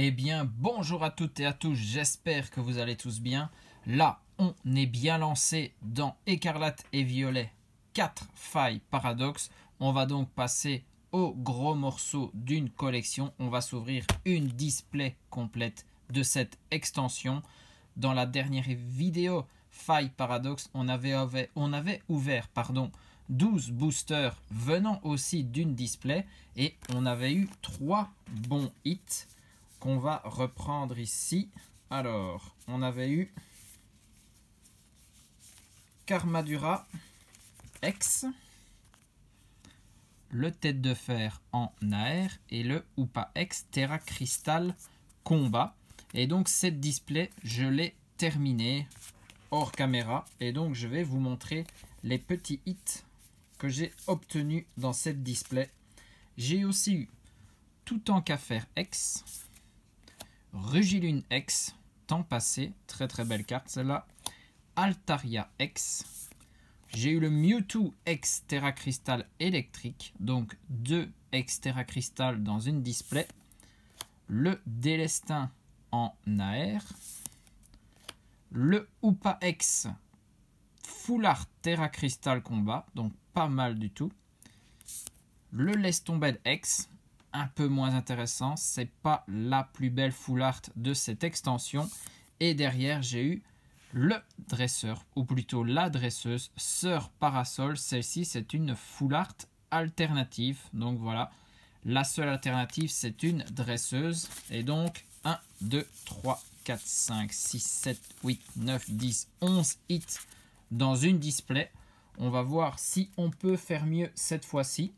Eh bien, bonjour à toutes et à tous, j'espère que vous allez tous bien. Là, on est bien lancé dans Écarlate et Violet 4 failles paradoxes. On va donc passer au gros morceau d'une collection. On va s'ouvrir une display complète de cette extension. Dans la dernière vidéo failles paradoxes, on avait ouvert 12 boosters venant aussi d'une display et on avait eu 3 bons hits qu'on va reprendre ici. Alors, on avait eu Karmadura X, le Tête de Fer en AR et le Hoopa X Terra Crystal Combat. Et donc cette display, je l'ai terminée hors caméra. Et donc je vais vous montrer les petits hits que j'ai obtenus dans cette display. J'ai aussi eu Tout en Cafère X, Rugilune X, temps passé, très très belle carte celle-là. Altaria X. J'ai eu le Mewtwo X Terra Crystal électrique, donc 2 X Terra Crystal dans une display. Le Délestin en AR. Le Hoopa X Full Art Terra Crystal Combat, donc pas mal du tout. Le Lestombed X, un peu moins intéressant, c'est pas la plus belle full art de cette extension. Et derrière j'ai eu le dresseur, ou plutôt la dresseuse Sœur Parasol. Celle-ci c'est une full art alternative, donc voilà, la seule alternative c'est une dresseuse. Et donc 1, 2, 3, 4, 5, 6, 7, 8, 9, 10, 11 hits dans une display. On va voir si on peut faire mieux cette fois-ci.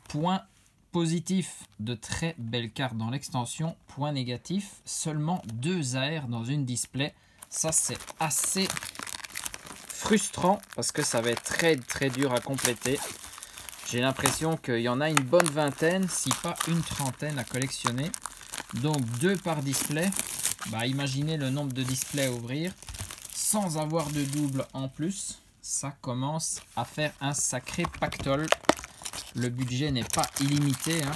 Point positif, de très belles cartes dans l'extension. Point négatif, seulement 2 AR dans une display. Ça c'est assez frustrant parce que ça va être très très dur à compléter. J'ai l'impression qu'il y en a une bonne vingtaine, si pas une trentaine à collectionner. Donc 2 par display. Bah, imaginez le nombre de displays à ouvrir sans avoir de double en plus. Ça commence à faire un sacré pactole. Le budget n'est pas illimité, hein.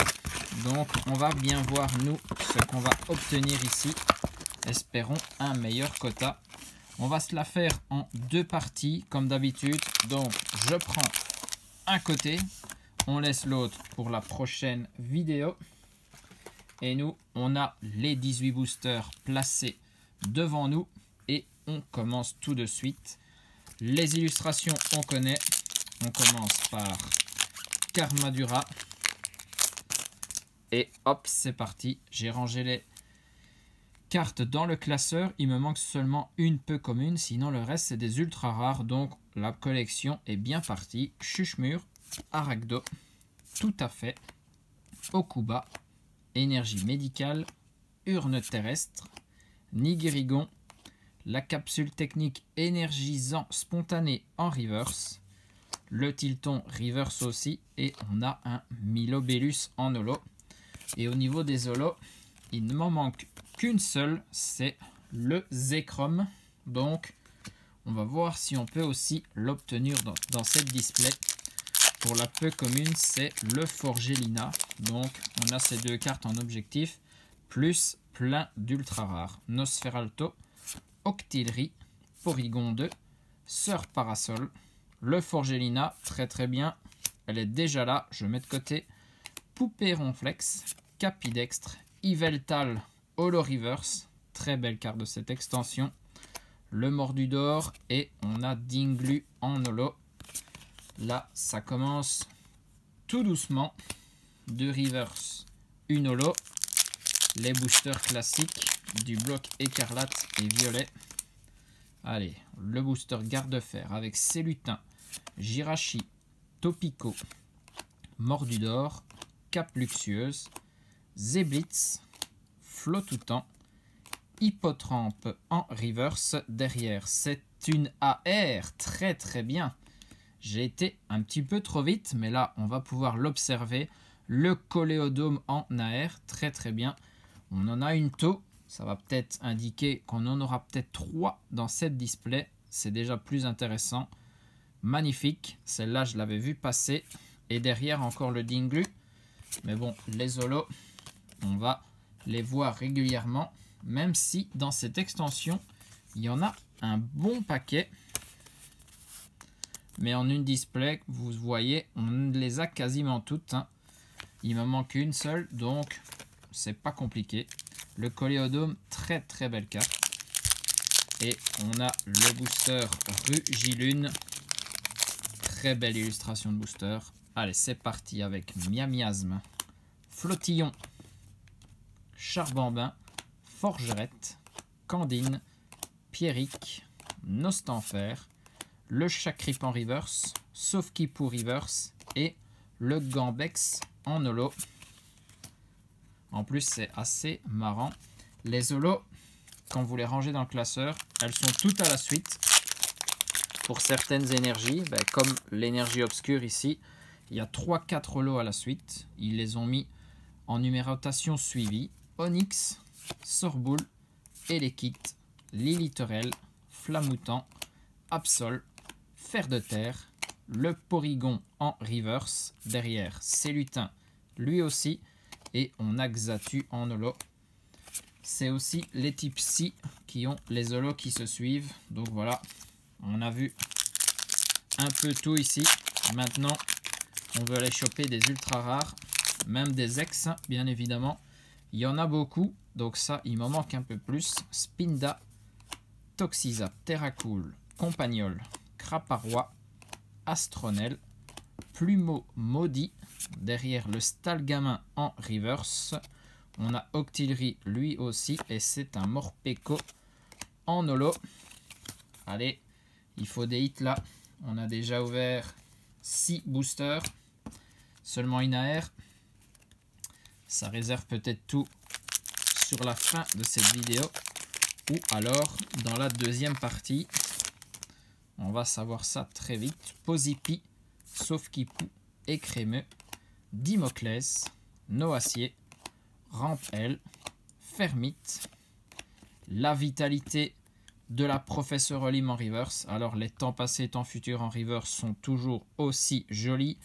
Donc on va bien voir nous ce qu'on va obtenir ici. Espérons un meilleur quota. On va se la faire en 2 parties comme d'habitude. Donc je prends un côté, on laisse l'autre pour la prochaine vidéo. Et nous, on a les 18 boosters placés devant nous et on commence tout de suite. Les illustrations, on connaît. On commence par Karmadura. Et hop, c'est parti. J'ai rangé les cartes dans le classeur. Il me manque seulement une peu commune. Sinon, le reste, c'est des ultra rares. Donc, la collection est bien partie. Chuchemur, Aragdo, Tout à fait, Okuba, Énergie médicale, Urne terrestre, Nigirigon, la capsule technique énergisant spontané en reverse, le Tilton reverse aussi, et on a un Milobellus en holo. Et au niveau des holos, il ne m'en manque qu'une seule, c'est le Zekrom. Donc on va voir si on peut aussi l'obtenir dans cette display. Pour la peu commune, c'est le Forgelina. Donc on a ces 2 cartes en objectif, plus plein d'ultra rares. Nosferalto, Octillerie, Porygon 2, Sœur Parasol. Le Forgelina, très très bien. Elle est déjà là, je mets de côté. Poupée Ronflex, Capidextre, Yveltal, Holo Reverse. Très belle carte de cette extension. Le Mordudor et on a Dinglu en holo. Là, ça commence tout doucement. De reverse, une holo. Les boosters classiques du bloc écarlate et violet. Allez, le booster garde-fer avec Cellutin, Jirachi, Topico, Mordudor, Cap Luxueuse, Zeblitz, Flotoutan, Hippotrampe en reverse. Derrière, c'est une AR, très très bien. J'ai été un petit peu trop vite, mais là, on va pouvoir l'observer. Le Coléodome en AR, très très bien. On en a une taux. Ça va peut-être indiquer qu'on en aura peut-être 3 dans cette display. C'est déjà plus intéressant. Magnifique. Celle-là, je l'avais vu passer. Et derrière, encore le Dinglu. Mais bon, les holos, on va les voir régulièrement, même si dans cette extension, il y en a un bon paquet. Mais en une display, vous voyez, on les a quasiment toutes, hein. Il me manque une seule, donc c'est pas compliqué. Le Coléodome, très très belle carte. Et on a le booster Rugilune. Très belle illustration de booster. Allez, c'est parti avec Miasme, Flottillon, Charbambin, Forgerette, Candine, Pierrick, Nostanfer, le Chacrip en reverse, Sauf-qui-pour reverse et le Gambex en holo. En plus, c'est assez marrant. Les holos, quand vous les rangez dans le classeur, elles sont toutes à la suite. Pour certaines énergies, comme l'énergie obscure ici, il y a 3-4 holos à la suite. Ils les ont mis en numérotation suivie. Onyx, Sorboule, Elekit, Liliterel, Flamoutant, Absol, Fer de terre, le Porygon en reverse. Derrière, c'est Lutin, lui aussi. Et on a Xatu en holo. C'est aussi les types Psy qui ont les holos qui se suivent. Donc voilà, on a vu un peu tout ici. Maintenant, on veut aller choper des ultra rares, même des ex, bien évidemment. Il y en a beaucoup, donc ça, il m'en manque un peu plus. Spinda, Toxisa, Terracool, Compagnol, Craparois, Astronel, Plumeau Maudit. Derrière, le Stalgamin en reverse. On a Octillery lui aussi, et c'est un Morpeko en holo. Allez, il faut des hits là. On a déjà ouvert 6 boosters. Seulement une AR. Ça réserve peut-être tout sur la fin de cette vidéo. Ou alors dans la deuxième partie. On va savoir ça très vite. Posipi, Sauf-qui-pour, Écrémeux, Dimoclès, Noacier, Rampel, Fermite, la vitalité de la Professeur Olim en reverse. Alors les temps passés, temps futurs en reverse sont toujours aussi jolis.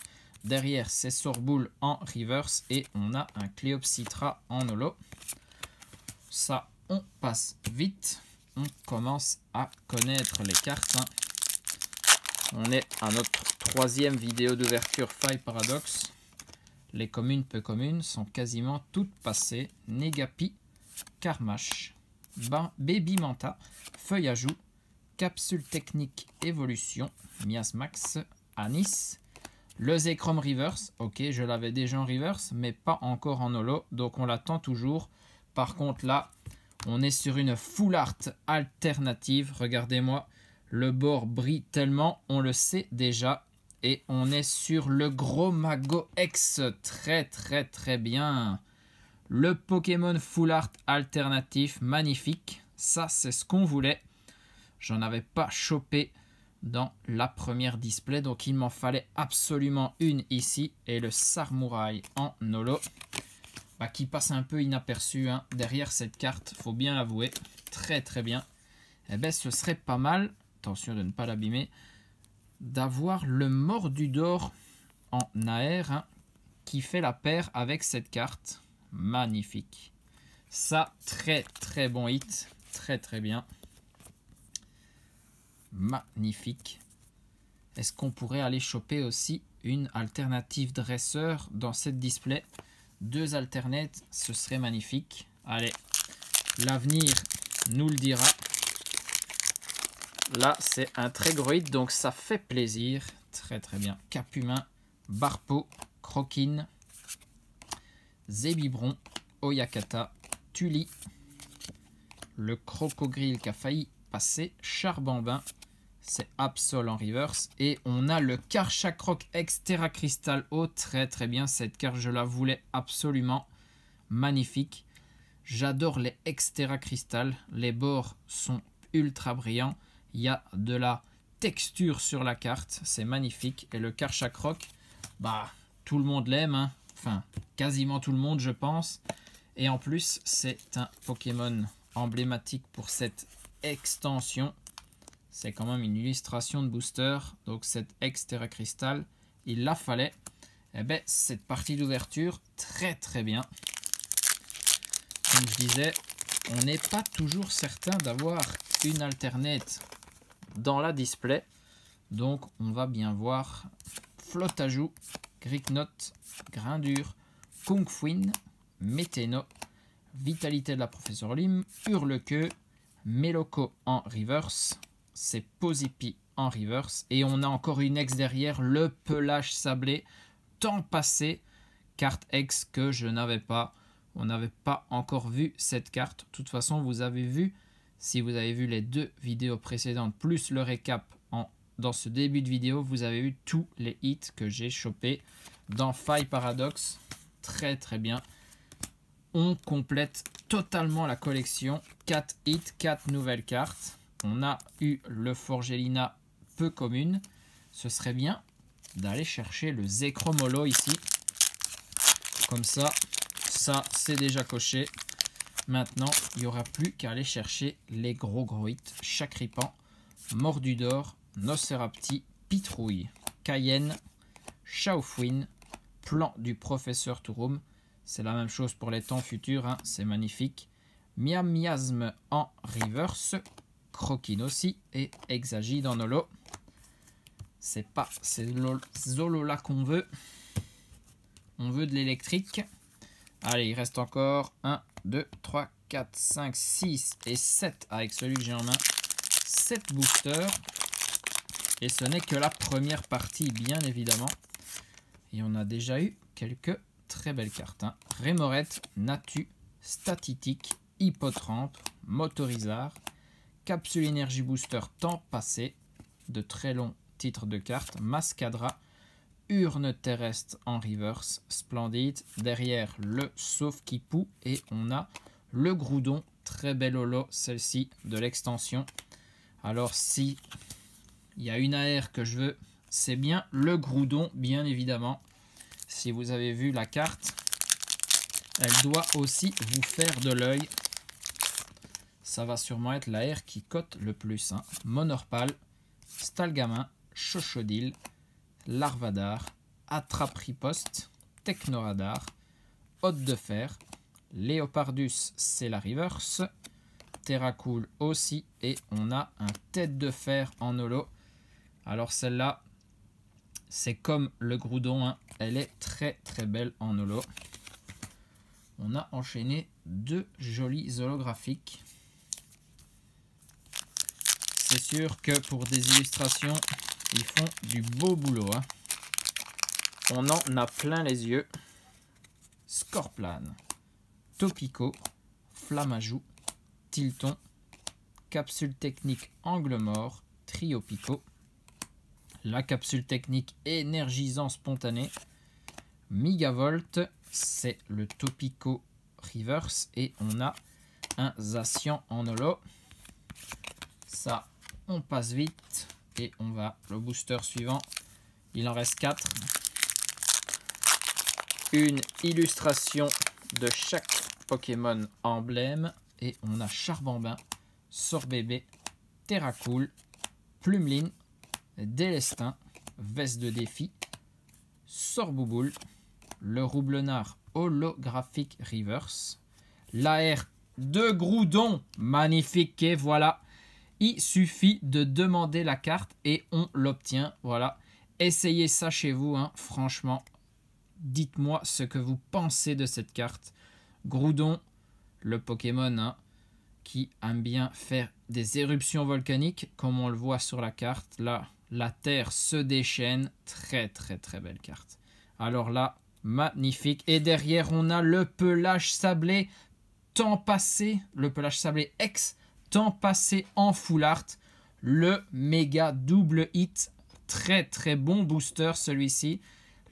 Derrière, c'est Sorboule en reverse et on a un Cléopsitra en holo. Ça, on passe vite. On commence à connaître les cartes, hein. On est à notre 3e vidéo d'ouverture Faille Paradoxe. Les communes peu communes sont quasiment toutes passées. Négapi, Karmash, Baby Manta, Feuille à joue, Capsule technique évolution, Miasmax, Anis, le Zekrom Reverse. Ok, je l'avais déjà en reverse, mais pas encore en holo, donc on l'attend toujours. Par contre là, on est sur une full art alternative. Regardez-moi, le bord brille tellement, on le sait déjà. Et on est sur le gros Mago X. Très très très bien. Le Pokémon Full Art alternatif, magnifique. Ça, c'est ce qu'on voulait. J'en avais pas chopé dans la première display. Donc, il m'en fallait absolument une ici. Et le Sarmouraï en holo. Qui passe un peu inaperçu, hein, derrière cette carte. Faut bien l'avouer. Très très bien. Eh bien, ce serait pas mal. Attention de ne pas l'abîmer. D'avoir le Mordudor en AR, hein, qui fait la paire avec cette carte. Magnifique. Ça, très très bon hit. Très très bien. Magnifique. Est-ce qu'on pourrait aller choper aussi une alternative dresseur dans cette display? 2 alternates, ce serait magnifique. Allez, l'avenir nous le dira. Là, c'est un très gros hit, donc ça fait plaisir. Très très bien. Capumin, Barpo, Croquine, Zébibron, Oyakata, Tuli, le Crocogrille qui a failli passer, Charbambin, c'est Absol en reverse. Et on a le Karchakroc X Terra Crystal O. Très très bien, cette carte je la voulais absolument. Magnifique. J'adore les X Terra Crystal. Les bords sont ultra brillants. Il y a de la texture sur la carte, c'est magnifique. Et le Karchakroc, tout le monde l'aime, hein. Enfin, quasiment tout le monde, je pense. Et en plus, c'est un Pokémon emblématique pour cette extension. C'est quand même une illustration de booster. Donc, cette X Terra Crystal, il la fallait. Eh bien, cette partie d'ouverture, très très bien. comme je disais, on n'est pas toujours certain d'avoir une alternate dans la display. Donc on va bien voir Flottajout, Gricknote, Grindure, Kungfuin, Météno, Vitalité de la Professeur Lim, Hurlequeue, Meloko en reverse, c'est Posipi en reverse. Et on a encore une ex derrière, le Pelage Sablé, temps passé, carte ex que je n'avais pas. On n'avait pas encore vu cette carte. De toute façon, vous avez vu, si vous avez vu les 2 vidéos précédentes, plus le récap dans ce début de vidéo, vous avez eu tous les hits que j'ai chopés dans Faille Paradox. Très très bien. On complète totalement la collection. 4 hits, 4 nouvelles cartes. On a eu le Forgelina peu commune. Ce serait bien d'aller chercher le Zekrom ici. Comme ça c'est déjà coché. Maintenant, il n'y aura plus qu'à aller chercher les gros hits. Chakripan, Mordudor, Nocerapti, Pitrouille, Cayenne, Shaofouine, Plan du Professeur Touroum. C'est la même chose pour les temps futurs, hein, c'est magnifique. Miasme en reverse, Croquine aussi et Exagide en holo. C'est Zolola qu'on veut. On veut de l'électrique. Allez, il reste encore 1, 2, 3, 4, 5, 6 et 7 avec celui que j'ai en main. 7 boosters. Et ce n'est que la première partie, bien évidemment. Et on a déjà eu quelques très belles cartes. Hein. Rémorette, Natu, Statitique, Hippotrampe, Motorizard, Capsule Énergie Booster temps passé, de très longs titres de cartes, Mascadra, Urne Terrestre en reverse, splendide. Derrière, le Sauf-Kipou et on a le Groudon, très belle holo, celle-ci, de l'extension. Alors si il y a une AR que je veux, c'est bien le Groudon, bien évidemment. Si vous avez vu la carte, elle doit aussi vous faire de l'œil. Ça va sûrement être l'AR qui cote le plus. Hein. Monorpal, Stalgamin, Chochodil, Larvadar, Attrape-Riposte, Technoradar, Hôte de Fer, Léopardus, c'est la reverse, Terracool aussi, et on a un Tête de Fer en holo. Alors celle-là, c'est comme le Groudon, hein. Elle est très très belle en holo. On a enchaîné 2 jolis holographiques. C'est sûr que pour des illustrations, ils font du beau boulot. Hein. On en a plein les yeux. Scorplan, Topico, Flamajou, Tilton, Capsule technique Angle Mort, Trio Pico, la capsule technique énergisant spontané, Migavolt, c'est le Topico Reverse et on a un Zacian en holo. Ça, on passe vite et on va le booster suivant. Il en reste 4. Une illustration de chaque Pokémon emblème et on a Charbambin, Sorbébé, Terracool, Plumeline, Délestin, Veste de défi, Sorbouboule, le Roublenard holographique reverse, l'AR de Groudon, magnifique, et voilà, il suffit de demander la carte et on l'obtient, voilà, essayez ça chez vous, hein. Franchement, dites-moi ce que vous pensez de cette carte. Groudon, le Pokémon, hein, qui aime bien faire des éruptions volcaniques, comme on le voit sur la carte, là, la terre se déchaîne, très très très belle carte. Alors là, magnifique. Et derrière, on a le Pelage Sablé, temps passé, le Pelage Sablé X, temps passé en full art, le méga double hit, très très bon booster celui-ci,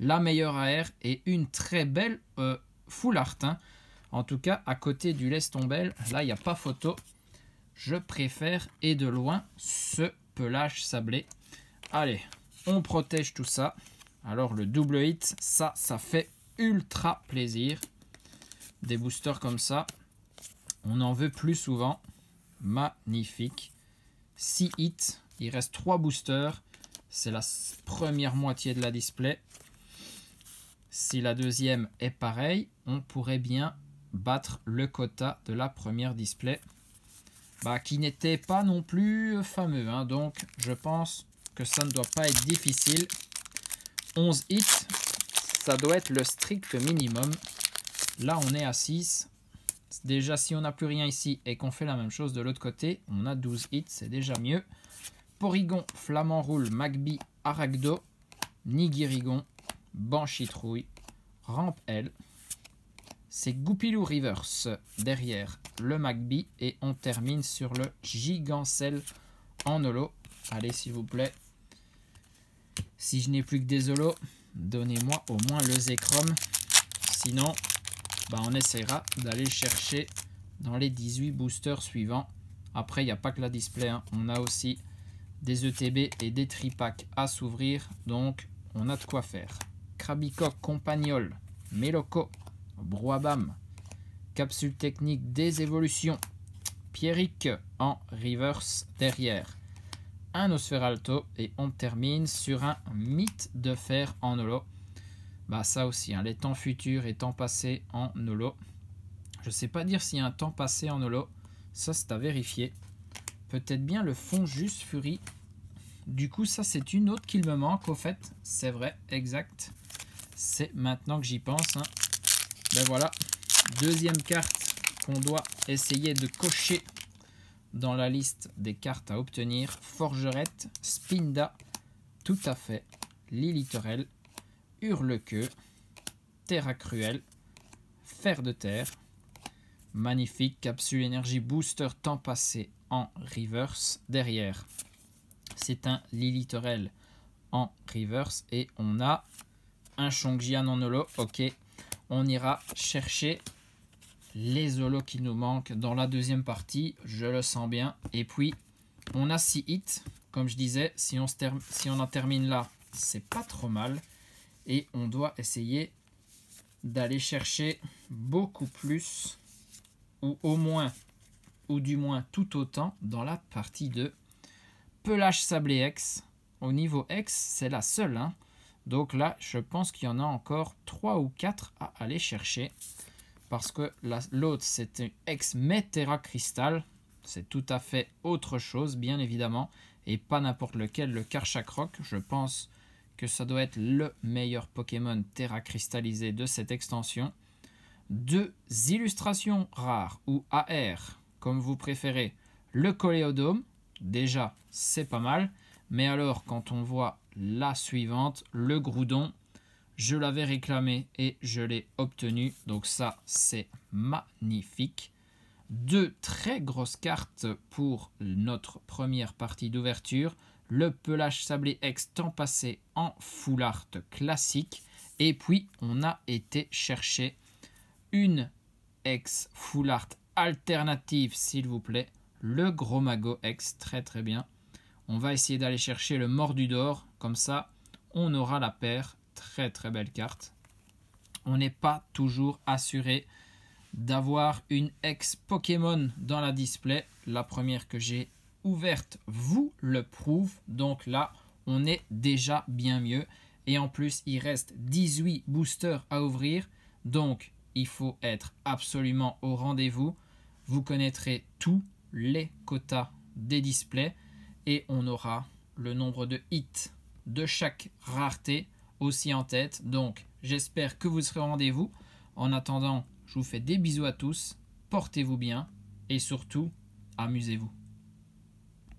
la meilleure AR et une très belle full art. Hein. En tout cas, à côté du Lestombel, là, il n'y a pas photo. Je préfère et de loin ce Pelage Sablé. Allez, on protège tout ça. Alors le double hit, ça fait ultra plaisir. Des boosters comme ça, on en veut plus souvent. Magnifique. 6 hits, il reste 3 boosters. C'est la première moitié de la display. Si la deuxième est pareille, on pourrait bien battre le quota de la première display, qui n'était pas non plus fameux, hein. Donc je pense que ça ne doit pas être difficile. 11 hits, ça doit être le strict minimum. Là on est à 6. Déjà si on n'a plus rien ici et qu'on fait la même chose de l'autre côté, on a 12 hits, c'est déjà mieux. Porygon, Flamant Roule, Magby, Aragdo, Nigirigon, Banchitrouille, Rampe L. C'est Goupilou Reverse derrière le Magby et on termine sur le Gigancel en holo. Allez s'il vous plaît. Si je n'ai plus que des holos, donnez-moi au moins le Zekrom. Sinon, on essaiera d'aller chercher dans les 18 boosters suivants. Après, il n'y a pas que la display, hein. On a aussi des ETB et des tripacks à s'ouvrir. Donc, on a de quoi faire. Krabicoque, Compagnol, Meloco, Broabam, Capsule Technique des Évolutions, Pierrick en reverse derrière. Un Osferalto et on termine sur un Mythe de Fer en holo. Ça aussi, hein, les temps futurs et temps passés en holo. Je sais pas dire s'il y a un temps passé en holo. Ça, c'est à vérifier. Peut-être bien le Fonjus Fury. Du coup, ça, c'est une autre qu'il me manque, au fait. C'est vrai, exact. C'est maintenant que j'y pense, hein. Voilà. Deuxième carte qu'on doit essayer de cocher dans la liste des cartes à obtenir. Forgerette, Spinda, tout à fait, Lilitorel, Hurlequeux, Terra Cruel, Fer de Terre, magnifique capsule énergie booster temps passé en reverse derrière. C'est un Lilitorel en reverse et on a un Chongjian en holo. Ok, on ira chercher les holos qui nous manquent dans la deuxième partie, je le sens bien. Et puis on a 6 hits, comme je disais, si on en termine là, c'est pas trop mal. Et on doit essayer d'aller chercher beaucoup plus, ou au moins, ou du moins tout autant, dans la partie 2. Pelage Sablé X. Au niveau X, c'est la seule, hein. Donc là, je pense qu'il y en a encore 3 ou 4 à aller chercher. Parce que l'autre, c'était X Metera Crystal. C'est tout à fait autre chose, bien évidemment. Et pas n'importe lequel, le Karchakroc. Je pense que ça doit être le meilleur Pokémon Terra cristallisé de cette extension. 2 illustrations rares, ou AR, comme vous préférez. Le Coléodome, déjà, c'est pas mal. Mais alors, quand on voit la suivante, le Groudon, je l'avais réclamé et je l'ai obtenu. Donc ça, c'est magnifique. 2 très grosses cartes pour notre première partie d'ouverture. Le Pelage Sablé X temps passé en full art classique. Et puis, on a été chercher une X full art alternative, s'il vous plaît. Le Gros Mago X, très très bien. On va essayer d'aller chercher le Mordudor. Comme ça, on aura la paire. Très très belle carte. On n'est pas toujours assuré d'avoir une ex Pokémon dans la display. La première que j'ai ouverte vous le prouve. Donc là, on est déjà bien mieux. Et en plus, il reste 18 boosters à ouvrir. Donc, il faut être absolument au rendez-vous. Vous connaîtrez tous les quotas des displays. Et on aura le nombre de hits de chaque rareté aussi en tête. Donc, j'espère que vous serez au rendez-vous. En attendant, je vous fais des bisous à tous. Portez-vous bien. Et surtout, amusez-vous.